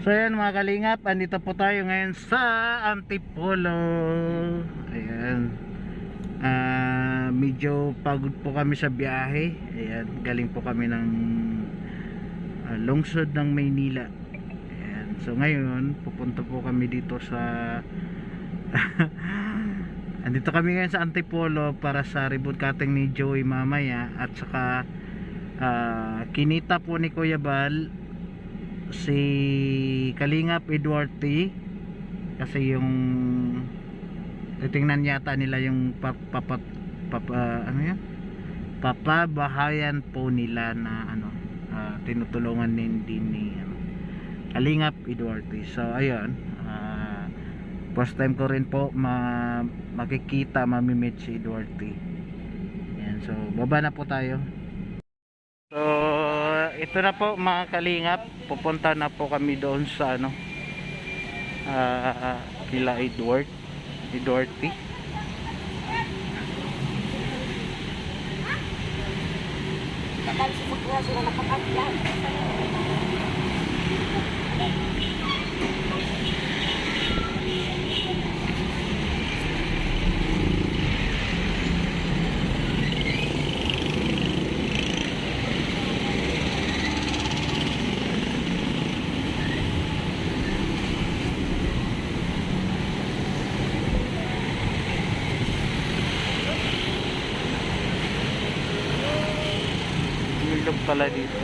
So ayan mga kalingap, andito po tayo ngayon sa Antipolo. Ayan. Medyo pagod po kami sa biyahe. Ayan, galing po kami ng lungsod ng Maynila. Ayan. So ngayon, pupunta po kami dito sa andito kami ngayon sa Antipolo para sa ribbon cutting ni Joey mamaya. At saka kinita po ni Kuya Bal si Kalingap Edward T. Kasi yung titingnan yata nila yung ano yan? Papabahayan po nila na ano, tinutulungan din ni Kalingap Edward T. So ayun, first time ko rin po makikita, mamimit si Edward T. Yan, so baba na po tayo. So ito na po mga kalingap, pupunta na po kami doon sa ano, kila Edward T. Ilog pala dito.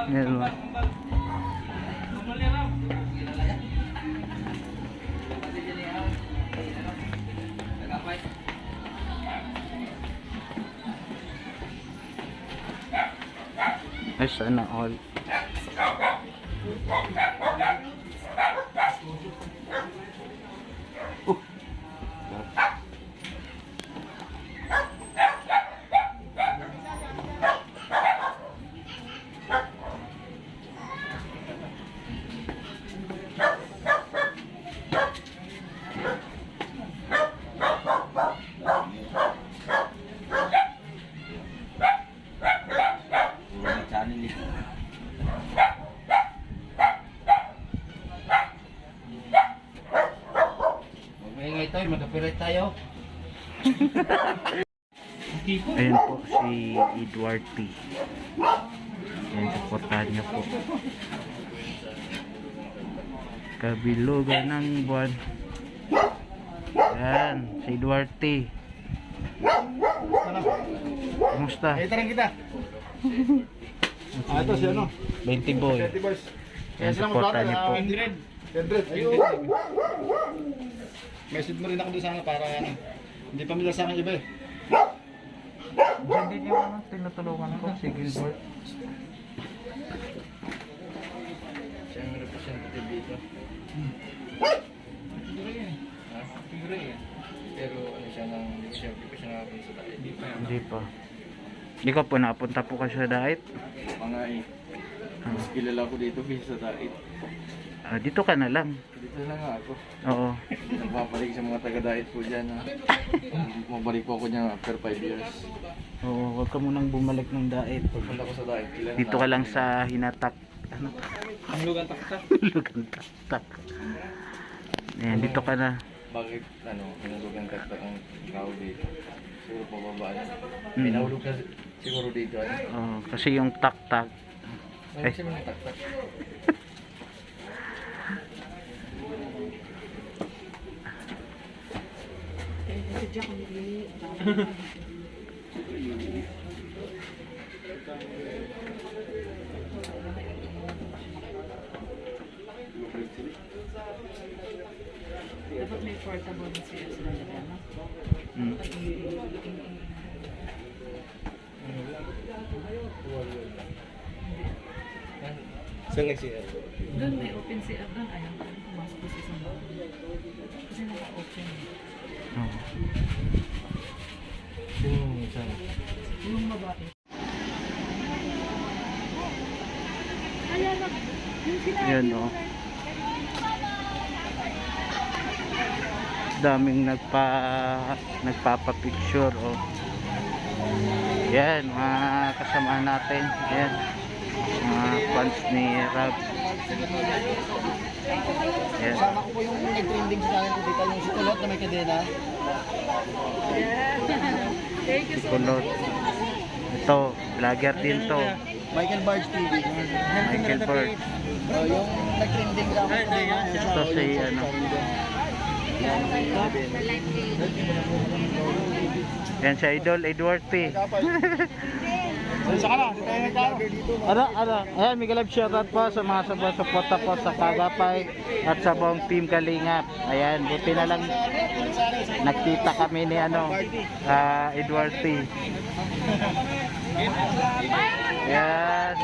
Meron. Ay, sana all. Mag-operate tayo. Ayan po si Edward T. Ayan, supportahan niyo po. Kabilugan ng buwan. Ayan, si Edward T. Kumusta? Ay, tarang kita. Ito si ano? 20 boy. 20 boys. Ayan, supportahan niyo po. 100. Ayun. Message mo rin ako doon sana para ano. Hindi pamilyar sa akin iba eh. Hindi niyo ano, tinutulungan ko si Gilbert. Siyempre po representative dito. Figure yan. Ha? Figure yan. Pero ano siya nang, siyempre pa siya nakapunta sa diet. Hindi pa yan. Hindi pa. Hindi ko po napunta po kasi sa diet. Mga mas kilala ko dito kaysa sa diet. Dito ka na lang. Dito na nga ako. Oo. Nagpapalik sa mga taga-diet po dyan. Ha? Mabalik po ako dyan after 5 years. Oo, wag ka munang bumalik ng diet. Pagpunta ko sa diet, kilala Dito ka lang sa Hinatak. Ano? ang lugan taktak. Lugan tak. Ayan, dito ka na. Bakit ano, hinulugan taktak ang tao dito? Siguro pababa yan. Mm. Pinahulog ka siguro dito. Ano? Oo, kasi yung tak-tak. Ano kasi mga taktak? Dapat may portable na siya sa dalawa. Mm. Saan nag-CR? Doon may open CR doon. Ayaw ko pumasok ko sa isang bahay. Kasi naka-open. Oo. Sino saan? Yung babae. Yan o. Daming nagpapapicture o. Yan, mga kasama natin. Yan. Mga fans ni Rab. Yan. Kasama ko po yung nag-trending sa akin po dito, yung sukulot na may kadena. Thank you Si Kulot. Ito, vlogger din to. Michael Barge TV. Michael Bird. Yung nag-trending sa akin. Ito si ano. Yan si Idol Edward P. Sa kanan, tayo nag-vlogger dito. Ano? Ayan, may galab shoutout po sa mga suporta po sa Kagapay at sa buong team Kalingap. Ayan, buti na lang nakita kami ni Edward P. Ayan.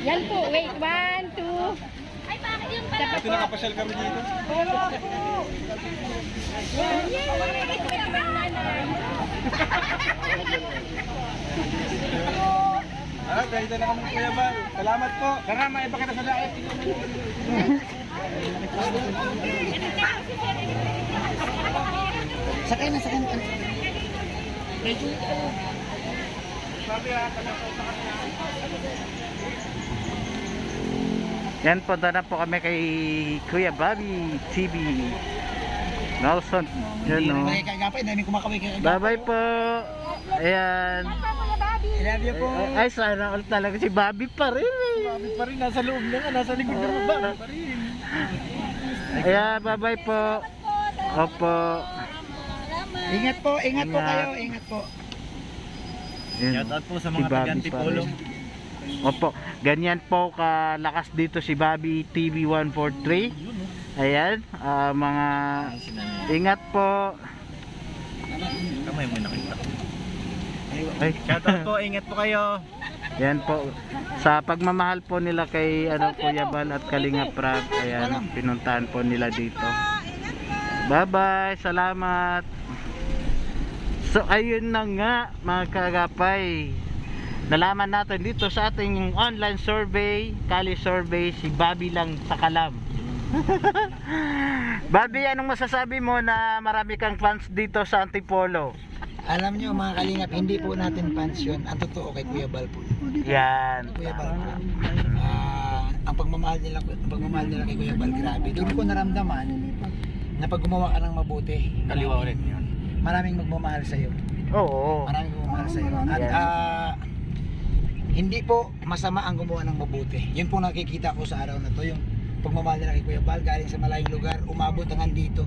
Yan po, wait, 1, 2. Dapat Ito nakapasyal kami dito. Ganito na kami Kuya Bal. Salamat po. Tara, maiba kita sa daet. Sakay na. Yan, punta na po kami kay Kuya Bobby TV. Nelson. Yan o. Kagapay, dami kumakaway kay Bye bye po. Ayan. I love you po. Ay, sana all talaga si Bobby pa rin eh. Bobby pa rin, nasa loob na nga, nasa likod na ba? Pa rin. Ayan, bye bye po. Opo. Ingat po kayo, ingat po. Yan. Shoutout po sa Si mga Bobby taga-Antipolo. pa rin. Opo, ganyan po kalakas dito si Bobby TV 143. Ayan, mga ingat po. Kamay mo nakita. Ay, Shoutout po, ingat po kayo. yan po. Sa pagmamahal po nila kay Kuya Bal at Kalinga Prab, ayan, pinuntahan po nila dito. Bye-bye, salamat. So ayun na nga mga kagapay. Nalaman natin dito sa ating online survey, Kali survey, si Bobby lang sa Kalam. Bobby, anong masasabi mo na marami kang fans dito sa Antipolo? Alam nyo mga kalingap, hindi po natin fans yun. Ang totoo kay Kuya Bal po. Yan. Kuya Bal po. Ang pagmamahal nila kay Kuya Bal, grabe. Doon ko naramdaman na pag gumawa ka ng mabuti, Kaliwa ulit yun. maraming magmamahal sa iyo. Oo. Maraming magmamahal sa iyo. At Yan. hindi po masama ang gumawa ng mabuti. Yun po nakikita ko sa araw na to, yung pagmamahal nila kay Kuya Bal, galing sa malayong lugar, umabot hanggang dito.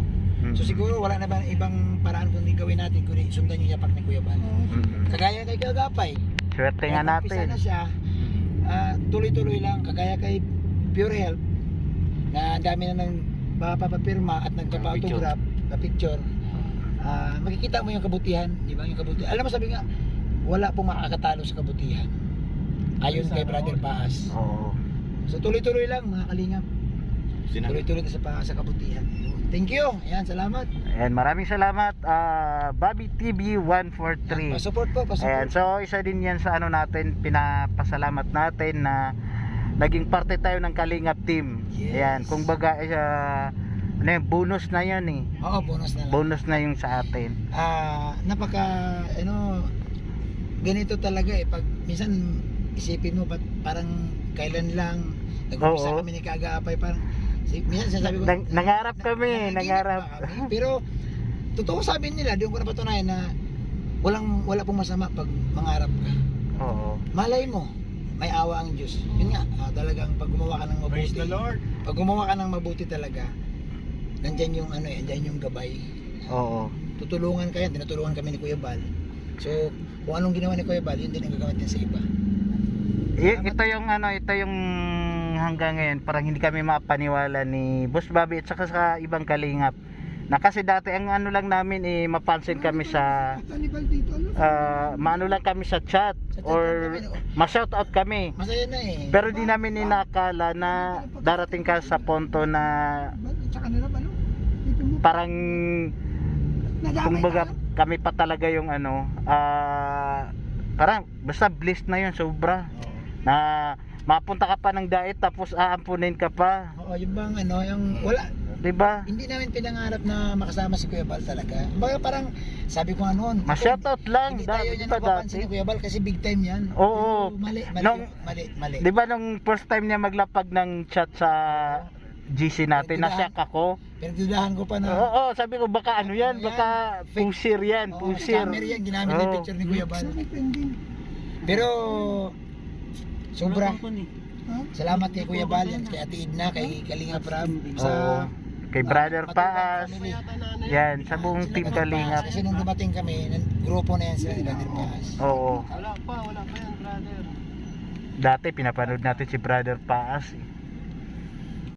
So siguro wala na ba ibang paraan kundi gawin natin kundi sundan yung yapak ni Kuya Bal. Kagaya kay Kagapay. Swerte nga Umpisa natin. na siya, tuloy-tuloy lang. Kagaya kay Pure Health, na ang dami na nang papapirma at nagpapa-autograph, picture. makikita mo yung kabutihan, di ba? Yung kabutihan. Alam mo, sabi nga, wala pong makakatalo sa kabutihan. Ayon kay Brother Paas. Oo. So tuloy-tuloy lang mga kalingap. Tuloy-tuloy na sa kabutihan. Thank you. Ayan, salamat. Ayan, maraming salamat Bobby TV 143. Pa-support po, pa-support. Ayan, so isa din yan sa ano natin, pinapasalamat natin na naging parte tayo ng Kalingap team. Yes. Ayan, kung baga ano yun, bonus na yan eh. Oo, bonus na lang. Bonus na yung sa atin. Napaka ganito talaga eh, pag minsan isipin mo ba't parang kailan lang nag-umpisa Oo. kami ni Kaagapay, parang minsan sinasabi ko Nangarap kami, nangarap pa kami. Pero totoo sabi nila, doon ko napatunayan na wala pong masama pag mangarap ka. Oo. Malay mo, may awa ang Diyos. Yun nga, talagang pag gumawa ka ng mabuti. Praise the Lord. Pag gumawa ka ng mabuti talaga, nandyan yung nandyan yung gabay. Oo. Tutulungan ka yan, tinutulungan kami ni Kuya Bal. So, kung anong ginawa ni Kuya Bal, yun din ang gagawin din sa iba. Ito yung hanggang ngayon parang hindi kami mapaniwala ni Boss Bobby at saka sa ibang Kalingap. Na kasi dati ang ano lang namin mapansin kami sa maano lang kami sa chat or ma-shout out kami. Masaya na eh. Pero di namin inakala na darating ka sa punto na parang kumbaga kami pa talaga yung parang basta blessed na yun sobra. Na mapunta ka pa ng diet tapos aampunin ka pa. Oo, yung bang yung wala, 'Di ba? hindi namin pinangarap na makasama si Kuya Bal talaga. Baga parang sabi ko nga noon, Ma-shoutout lang hindi tayo niya napapansin ni Kuya Bal kasi big time yan. Oo. Mali. Mali. 'Di ba nung first time niya maglapag ng chat sa GC natin, na-shock ako. Pinagdudahan ko pa na. Oo, sabi ko baka ano yan, baka pusher yan, Oo, pusher. scammer yan, ginamit yung Oo. picture ni Kuya Bal. Pero sobra. Salamat kay Kuya Bal, kay Ate Edna, kay Kalingap Rab, sa Oo. Kay Brother Matubang Paas. family. Yan, sa buong Sila team Brother Paas, Kalingap. kasi nung dumating kami, grupo na yan sila ni Brother Paas. Oo. Wala pa yan, brother. Dati pinapanood natin si Brother Paas.